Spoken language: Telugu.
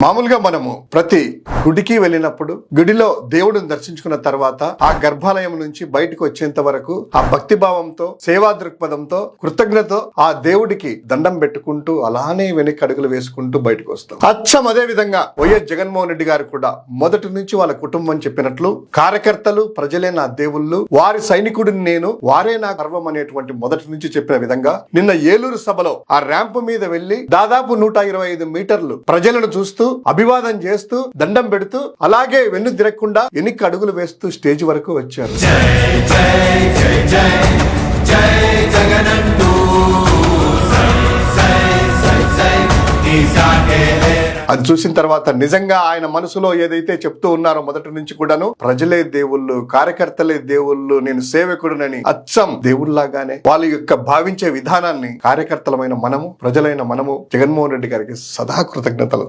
మామూలుగా మనము ప్రతి గుడికి వెళ్ళినప్పుడు గుడిలో దేవుడిని దర్శించుకున్న తర్వాత ఆ గర్భాలయం నుంచి బయటకు వచ్చేంత వరకు ఆ భక్తి భావంతో సేవా దృక్పథంతో కృతజ్ఞతతో ఆ దేవుడికి దండం పెట్టుకుంటూ అలానే వెనక్కి అడుగులు వేసుకుంటూ బయటకు వస్తాం. అచ్చం అదే విధంగా వైఎస్ జగన్మోహన్ రెడ్డి గారు కూడా మొదటి నుంచి వాళ్ళ కుటుంబం చెప్పినట్లు కార్యకర్తలు ప్రజలే నా దేవుళ్ళు, వారి సైనికుడిని నేను, వారే నా గర్వం అనేటువంటి మొదటి నుంచి చెప్పిన విధంగా నిన్న ఏలూరు సభలో ఆ ర్యాంపు మీద వెళ్లి దాదాపు 125 మీటర్లు ప్రజలను చూస్తూ అభివాదం చేస్తూ దండం పెడుతూ అలాగే వెన్ను తిరగకుండా వెనక్కి అడుగులు వేస్తూ స్టేజ్ వరకు వచ్చారు. అది చూసిన తర్వాత నిజంగా ఆయన మనసులో ఏదైతే చెప్తూ ఉన్నారో మొదటి నుంచి కూడాను ప్రజలే దేవుళ్ళు, కార్యకర్తలే దేవుళ్ళు, నేను సేవకుడునని అచ్చం దేవుళ్లాగానే వాళ్ళ యొక్క భావించే విధానాన్ని కార్యకర్తలమైన మనము, ప్రజలైన మనము జగన్మోహన్ రెడ్డి గారికి సదా కృతజ్ఞతలు.